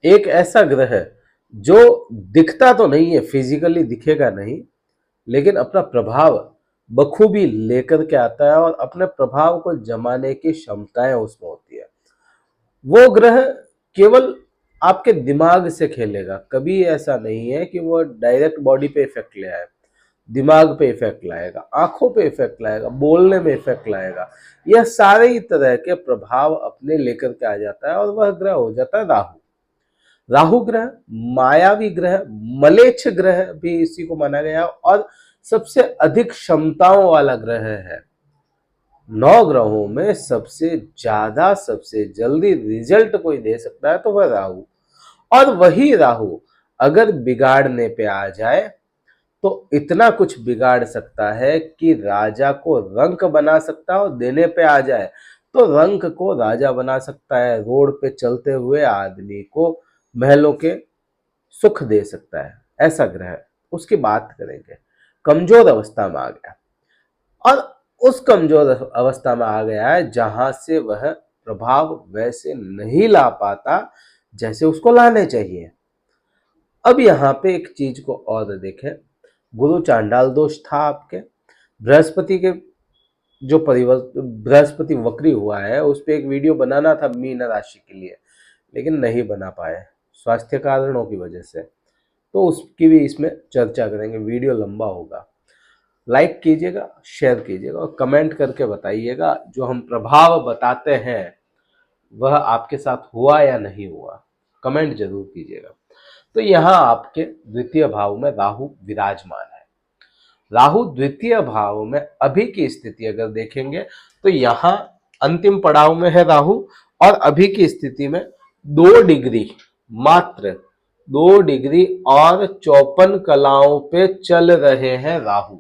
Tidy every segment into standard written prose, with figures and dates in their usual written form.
एक ऐसा ग्रह है जो दिखता तो नहीं है, फिजिकली दिखेगा नहीं, लेकिन अपना प्रभाव बखूबी लेकर के आता है और अपने प्रभाव को जमाने की क्षमताएं उसमें होती है। वो ग्रह केवल आपके दिमाग से खेलेगा, कभी ऐसा नहीं है कि वो डायरेक्ट बॉडी पे इफेक्ट ले आए। दिमाग पे इफेक्ट लाएगा, आंखों पे इफेक्ट लाएगा, बोलने में इफेक्ट लाएगा। यह सारे ही तरह के प्रभाव अपने लेकर के आ जाता है और वह ग्रह हो जाता है राहु। राहु ग्रह मायावी ग्रह, मलेच्छ ग्रह भी इसी को माना गया और सबसे अधिक क्षमताओं वाला ग्रह है। 9 ग्रहों में सबसे ज्यादा, सबसे जल्दी रिजल्ट कोई दे सकता है तो वह राहु। और वही राहु अगर बिगाड़ने पे आ जाए तो इतना कुछ बिगाड़ सकता है कि राजा को रंक बना सकता है, और देने पे आ जाए तो रंक को राजा बना सकता है। रोड पे चलते हुए आदमी को महलों के सुख दे सकता है, ऐसा ग्रह है। उसकी बात करेंगे। कमजोर अवस्था में आ गया, और उस कमजोर अवस्था में आ गया है जहां से वह प्रभाव वैसे नहीं ला पाता जैसे उसको लाने चाहिए। अब यहाँ पे एक चीज को और देखें। गुरु चांडाल दोष था आपके, बृहस्पति के जो परिवर्तन, बृहस्पति वक्री हुआ है, उस पर एक वीडियो बनाना था मीन राशि के लिए, लेकिन नहीं बना पाए स्वास्थ्य कारणों की वजह से, तो उसकी भी इसमें चर्चा करेंगे। वीडियो लंबा होगा। लाइक कीजिएगा, शेयर कीजिएगा और कमेंट करके बताइएगा जो हम प्रभाव बताते हैं वह आपके साथ हुआ या नहीं हुआ, कमेंट जरूर कीजिएगा। तो यहाँ आपके द्वितीय भाव में राहु विराजमान है। राहु द्वितीय भाव में अभी की स्थिति अगर देखेंगे तो यहाँ अंतिम पड़ाव में है राहु, और अभी की स्थिति में 2 डिग्री, मात्र 2 डिग्री और 54 कलाओं पे चल रहे हैं राहु।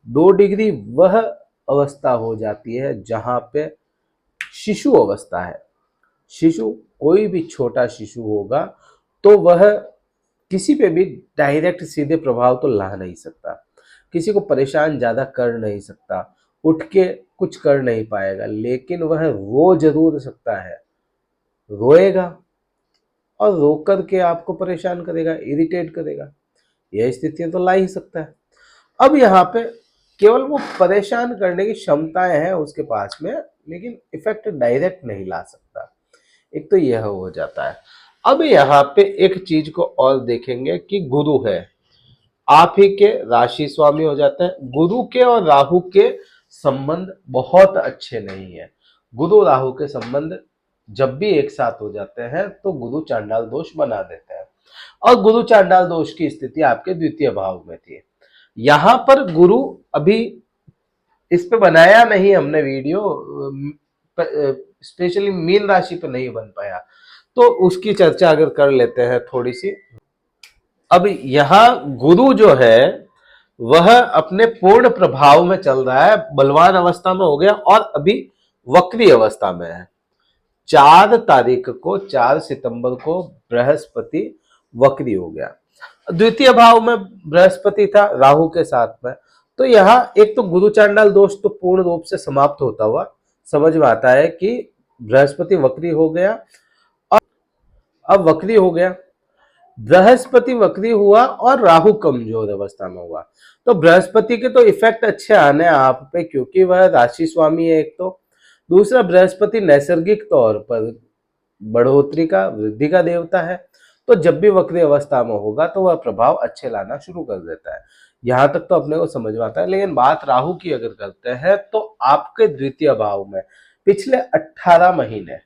2 डिग्री वह अवस्था हो जाती है जहां पे शिशु अवस्था है। शिशु, कोई भी छोटा शिशु होगा तो वह किसी पे भी डायरेक्ट सीधे प्रभाव तो ला नहीं सकता, किसी को परेशान ज्यादा कर नहीं सकता, उठ के कुछ कर नहीं पाएगा, लेकिन वह रो जरूर सकता है। रोएगा और रो करके आपको परेशान करेगा, इरिटेट करेगा, यह स्थितियां तो ला ही सकता है। अब यहाँ पे केवल वो परेशान करने की क्षमताएं हैं उसके पास में, लेकिन इफेक्ट डायरेक्ट नहीं ला सकता। एक तो यह हो जाता है। अब यहाँ पे एक चीज को और देखेंगे कि गुरु है, आप ही के राशि स्वामी हो जाते हैं। गुरु के और राहु के संबंध बहुत अच्छे नहीं है। गुरु राहु के संबंध जब भी एक साथ हो जाते हैं तो गुरु चांडाल दोष बना देते हैं, और गुरु चांडाल दोष की स्थिति आपके द्वितीय भाव में थी। यहां पर गुरु, अभी इस पे बनाया नहीं हमने वीडियो, स्पेशली मीन राशि पे नहीं बन पाया, तो उसकी चर्चा अगर कर लेते हैं थोड़ी सी। अब यहां गुरु जो है वह अपने पूर्ण प्रभाव में चल रहा है, बलवान अवस्था में हो गया और अभी वक्री अवस्था में है। 4 तारीख को, 4 सितंबर को बृहस्पति वक्री हो गया। द्वितीय भाव में बृहस्पति था राहु के साथ में, तो यहाँ एक तो गुरु चांडाल दोष तो पूर्ण रूप से समाप्त होता हुआ समझ में आता है कि बृहस्पति वक्री हो गया। अब वक्री हो गया, बृहस्पति वक्री हुआ और राहु कमजोर अवस्था में हुआ, तो बृहस्पति के तो इफेक्ट अच्छे आने हैं आप पे, क्योंकि वह राशि स्वामी है एक तो। दूसरा, बृहस्पति नैसर्गिक तौर पर बढ़ोतरी का, वृद्धि का देवता है, तो जब भी वक्री अवस्था में होगा तो वह प्रभाव अच्छे लाना शुरू कर देता है। यहां तक तो अपने को समझ में आता है। लेकिन बात राहु की अगर करते हैं तो आपके द्वितीय भाव में पिछले 18 महीने,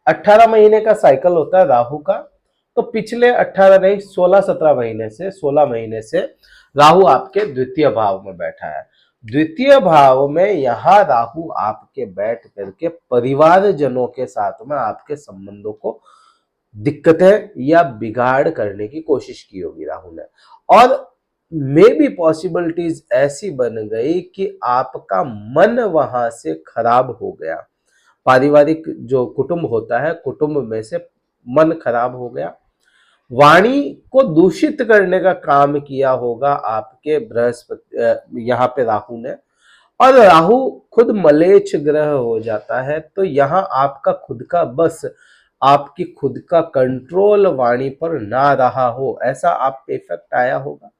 18 महीने का साइकिल होता है राहु का, तो पिछले 18 नहीं, 16-17 महीने से, 16 महीने से राहु आपके द्वितीय भाव में बैठा है। द्वितीय भाव में यहां राहु आपके बैठ करके परिवारजनों के साथ में आपके संबंधों को दिक्कतें या बिगाड़ करने की कोशिश की होगी राहु ने, और मे बी पॉसिबिलिटीज ऐसी बन गई कि आपका मन वहां से खराब हो गया। पारिवारिक जो कुटुंब होता है, कुटुंब में से मन खराब हो गया, वाणी को दूषित करने का काम किया होगा आपके बृहस्पति, यहाँ पे राहु ने। और राहु खुद मलेच्छ ग्रह हो जाता है, तो यहाँ आपका खुद का बस आपकी खुद का कंट्रोल वाणी पर ना रहा हो, ऐसा आप पे इफेक्ट आया होगा?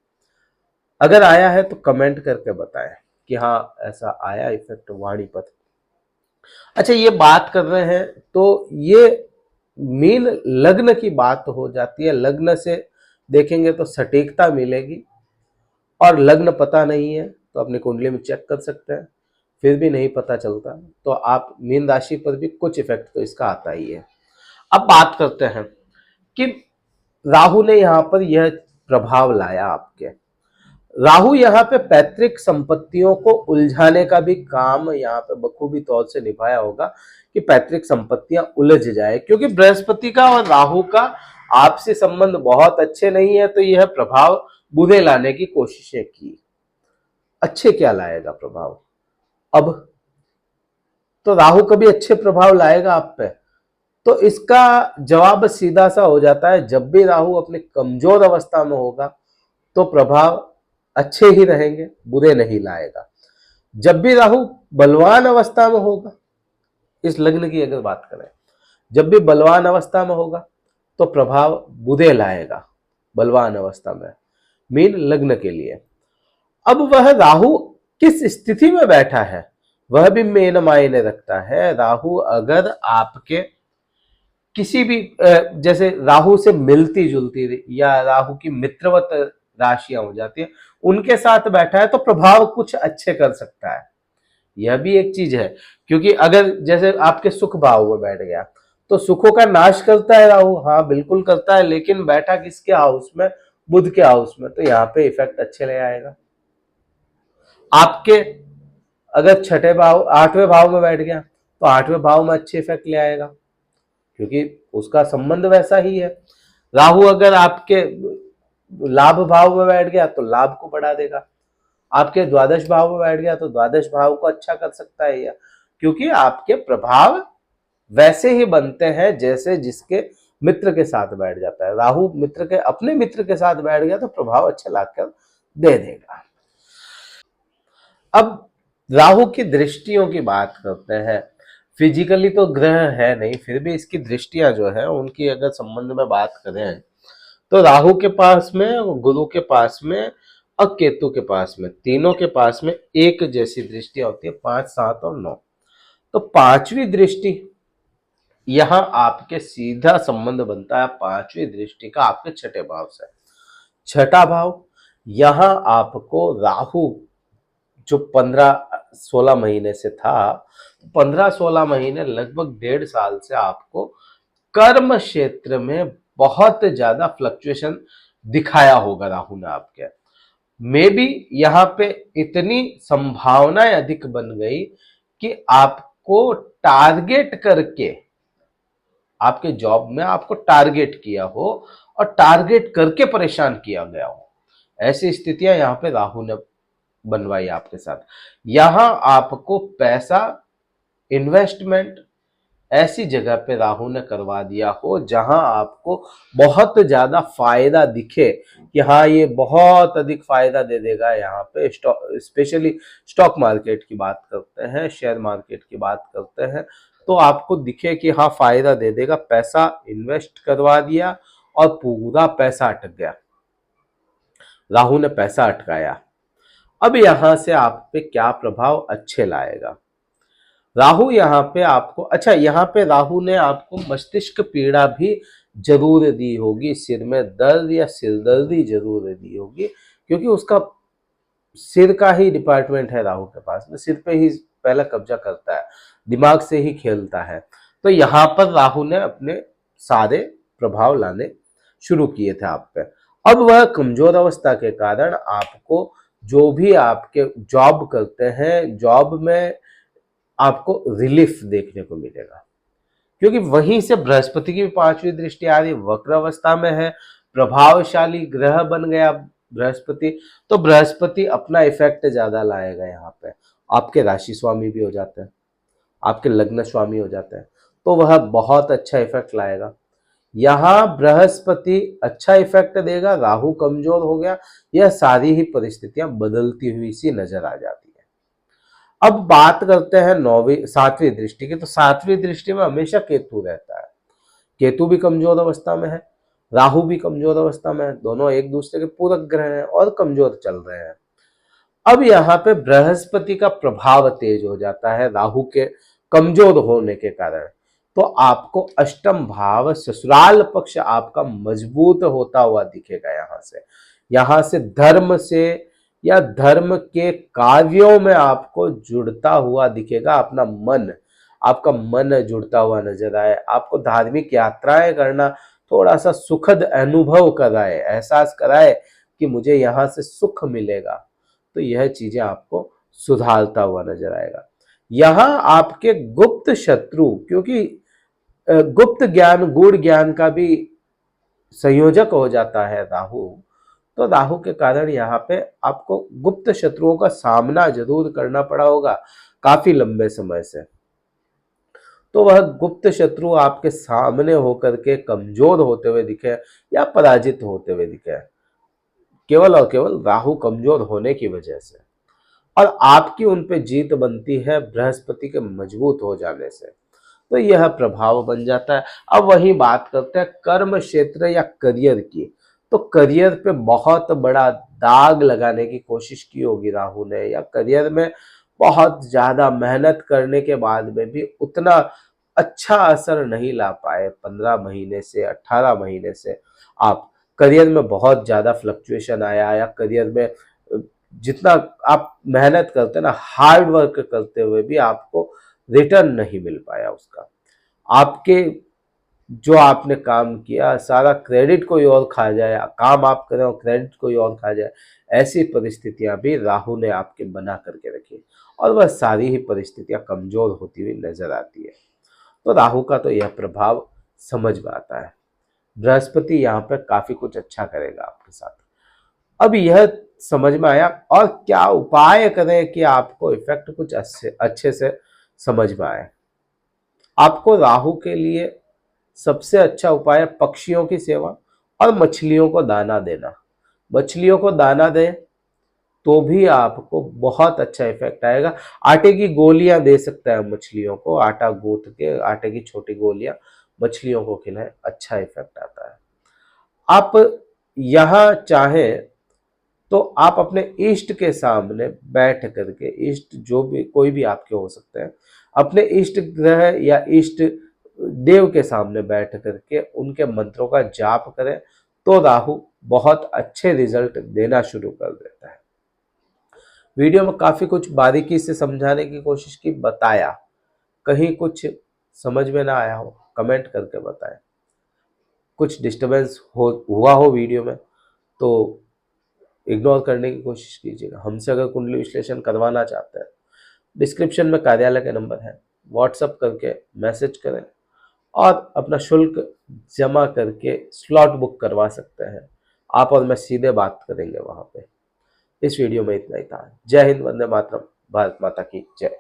अगर आया है तो कमेंट करके बताएं कि हाँ ऐसा आया इफेक्ट वाणी पर। अच्छा, ये बात कर रहे हैं तो ये मीन लग्न की बात हो जाती है। लग्न से देखेंगे तो सटीकता मिलेगी, और लग्न पता नहीं है तो अपनी कुंडली में चेक कर सकते हैं, फिर भी नहीं पता चलता तो आप मीन राशि पर भी कुछ इफेक्ट तो इसका आता ही है। अब बात करते हैं कि राहु ने यहां पर यह प्रभाव लाया आपके। राहु यहाँ पे पैतृक संपत्तियों को उलझाने का भी काम यहाँ पे बखूबी तौर से निभाया होगा कि पैतृक संपत्तियां उलझ जाए, क्योंकि बृहस्पति का और राहु का आपसी संबंध बहुत अच्छे नहीं है, तो यह प्रभाव बुरे लाने की कोशिशें की। अच्छे क्या लाएगा प्रभाव? अब तो राहु कभी अच्छे प्रभाव लाएगा आप पे? तो इसका जवाब सीधा सा हो जाता है, जब भी राहु अपनी कमजोर अवस्था में होगा तो प्रभाव अच्छे ही रहेंगे, बुरे नहीं लाएगा। जब भी राहु बलवान अवस्था में होगा, इस लग्न की अगर बात करें, जब भी बलवान अवस्था में होगा तो प्रभाव बुरे लाएगा, बलवान अवस्था में, मीन लग्न के लिए। अब वह राहु किस स्थिति में बैठा है वह भी मेन मायने रखता है। राहु अगर आपके किसी भी जैसे राहु से मिलती जुलती या राहु की मित्रवत राशियां हो जाती है, उनके साथ बैठा है तो प्रभाव कुछ अच्छे कर सकता है, यह भी एक चीज है। क्योंकि अगर जैसे आपके सुख भाव में बैठ गया तो सुखों का नाश करता है राहु, हाँ बिल्कुल करता है, लेकिन बैठा किसके हाउस में? बुध के हाउस में, तो यहाँ पे इफेक्ट अच्छे ले आएगा। आपके अगर छठे भाव आठवें भाव में बैठ गया तो आठवें भाव में अच्छे इफेक्ट ले आएगा, क्योंकि उसका संबंध वैसा ही है। राहु अगर आपके लाभ भाव में बैठ गया तो लाभ को बढ़ा देगा, आपके द्वादश भाव में बैठ गया तो द्वादश भाव को अच्छा कर सकता है यह, क्योंकि आपके प्रभाव वैसे ही बनते हैं जैसे जिसके मित्र के साथ बैठ जाता है। राहु मित्र के अपने मित्र के साथ बैठ गया तो प्रभाव अच्छा लाकर दे देगा। अब राहु की दृष्टियों की बात करते हैं। फिजिकली तो ग्रह है नहीं, फिर भी इसकी दृष्टियां जो है उनकी अगर संबंध में बात करें तो राहु के पास में, गुरु के पास में और केतु के पास में, तीनों के पास में एक जैसी दृष्टियां होती है, 5, 7 और 9। तो पांचवी दृष्टि यहां आपके सीधा संबंध बनता है पांचवी दृष्टि का आपके छठे भाव से। छठा भाव यहां आपको राहु जो 15-16 महीने से था, 15-16 महीने लगभग 1.5 साल से आपको कर्म क्षेत्र में बहुत ज्यादा फ्लक्चुएशन दिखाया होगा राहु ने आपके। मे बी यहाँ पे इतनी संभावनाएं अधिक बन गई कि आपको टारगेट करके, आपके जॉब में आपको टारगेट किया हो और टारगेट करके परेशान किया गया हो, ऐसी स्थितियां यहाँ पे राहु ने बनवाई आपके साथ। यहां आपको पैसा इन्वेस्टमेंट ऐसी जगह पे राहु ने करवा दिया हो जहां आपको बहुत ज्यादा फायदा दिखे कि हाँ ये बहुत अधिक फायदा दे देगा। यहाँ पे स्पेशली स्टॉक मार्केट की बात करते हैं, शेयर मार्केट की बात करते हैं, तो आपको दिखे कि हाँ फायदा दे देगा, पैसा इन्वेस्ट करवा दिया और पूरा पैसा अटक गया, राहु ने पैसा अटकाया। अब यहां से आप पे क्या प्रभाव अच्छे लाएगा? राहु यहाँ पे आपको, अच्छा यहाँ पे राहु ने आपको मस्तिष्क पीड़ा भी जरूर दी होगी, सिर में दर्द या सिर दर्दी जरूर दी होगी, क्योंकि उसका सिर का ही डिपार्टमेंट है राहु के पास में, सिर पे ही पहला कब्जा करता है, दिमाग से ही खेलता है। तो यहाँ पर राहु ने अपने सारे प्रभाव लाने शुरू किए थे आप पे। अब वह कमजोर अवस्था के कारण आपको जो भी आपके जॉब करते हैं, जॉब में आपको रिलीफ देखने को मिलेगा, क्योंकि वहीं से बृहस्पति की पांचवी दृष्टि आ रही, वक्र अवस्था में है, प्रभावशाली ग्रह बन गया बृहस्पति, तो बृहस्पति अपना इफेक्ट ज्यादा लाएगा। यहाँ पे आपके राशि स्वामी भी हो जाते हैं, आपके लग्न स्वामी हो जाते हैं, तो वह बहुत अच्छा इफेक्ट लाएगा। यहां बृहस्पति अच्छा इफेक्ट देगा, राहु कमजोर हो गया, यह सारी ही परिस्थितियां बदलती हुई सी नजर आ जाती है। अब बात करते हैं 9वीं 7वीं दृष्टि की, तो 7वीं दृष्टि में हमेशा केतु रहता है। केतु भी कमजोर अवस्था में है, राहु भी कमजोर अवस्था में है, दोनों एक दूसरे के पूरक ग्रह हैं और कमजोर चल रहे हैं। अब यहाँ पे बृहस्पति का प्रभाव तेज हो जाता है राहु के कमजोर होने के कारण, तो आपको अष्टम भाव ससुराल पक्ष आपका मजबूत होता हुआ दिखेगा। यहां से धर्म से या धर्म के कार्यों में आपको जुड़ता हुआ दिखेगा। आपका मन जुड़ता हुआ नजर आए, आपको धार्मिक यात्राएं करना थोड़ा सा सुखद अनुभव कराए, एहसास कराए कि मुझे यहाँ से सुख मिलेगा, तो यह चीजें आपको सुधारता हुआ नजर आएगा। यहां आपके गुप्त शत्रु, क्योंकि गुप्त ज्ञान गूढ़ ज्ञान का भी संयोजक हो जाता है राहु, तो राहु के कारण यहाँ पे आपको गुप्त शत्रुओं का सामना जरूर करना पड़ा होगा काफी लंबे समय से। तो वह गुप्त शत्रु आपके सामने होकर के कमजोर होते हुए दिखे या पराजित होते हुए दिखे, केवल और केवल राहु कमजोर होने की वजह से, और आपकी उन पे जीत बनती है बृहस्पति के मजबूत हो जाने से। तो यह प्रभाव बन जाता है। अब वही बात करते हैं कर्म क्षेत्र या करियर की। तो करियर पे बहुत बड़ा दाग लगाने की कोशिश की होगी राहु ने, या करियर में बहुत ज्यादा मेहनत करने के बाद में भी उतना अच्छा असर नहीं ला पाए। 15 महीने से 18 महीने से आप करियर में बहुत ज्यादा फ्लक्चुएशन आया, या करियर में जितना आप मेहनत करते ना, हार्ड वर्क करते हुए भी आपको रिटर्न नहीं मिल पाया उसका। आपके जो आपने काम किया सारा क्रेडिट कोई और खा जाए, काम आप करें और क्रेडिट कोई और खा जाए, ऐसी परिस्थितियां भी राहु ने आपके बना करके रखी, और वह सारी ही परिस्थितियां कमजोर होती हुई नजर आती है। तो राहु का तो यह प्रभाव समझ में आता है। बृहस्पति यहाँ पे काफी कुछ अच्छा करेगा आपके साथ। अब यह समझ में आया, और क्या उपाय करें कि आपको इफेक्ट कुछ अच्छे से समझ में आए। आपको राहु के लिए सबसे अच्छा उपाय है पक्षियों की सेवा और मछलियों को दाना देना। मछलियों को दाना दें तो भी आपको बहुत अच्छा इफेक्ट आएगा। आटे की गोलियां दे सकता है मछलियों को, आटा गूंथ के आटे की छोटी गोलियां मछलियों को खिलाएं, अच्छा इफेक्ट आता है। आप यहां चाहें तो आप अपने इष्ट के सामने बैठ करके, इष्ट जो भी कोई भी आपके हो सकते हैं, अपने इष्ट ग्रह या इष्ट देव के सामने बैठ करके उनके मंत्रों का जाप करें, तो राहु बहुत अच्छे रिजल्ट देना शुरू कर देता है। वीडियो में काफी कुछ बारीकी से समझाने की कोशिश की, बताया, कहीं कुछ समझ में ना आया हो कमेंट करके बताएं। कुछ डिस्टरबेंस हुआ हो वीडियो में तो इग्नोर करने की कोशिश कीजिएगा। हमसे अगर कुंडली विश्लेषण करवाना चाहते हैं, डिस्क्रिप्शन में कार्यालय के नंबर है, व्हाट्सएप करके मैसेज करें और अपना शुल्क जमा करके स्लॉट बुक करवा सकते हैं। आप और मैं सीधे बात करेंगे वहां पे। इस वीडियो में इतना ही था। जय हिंद, वंदे मातरम, भारत माता की जय।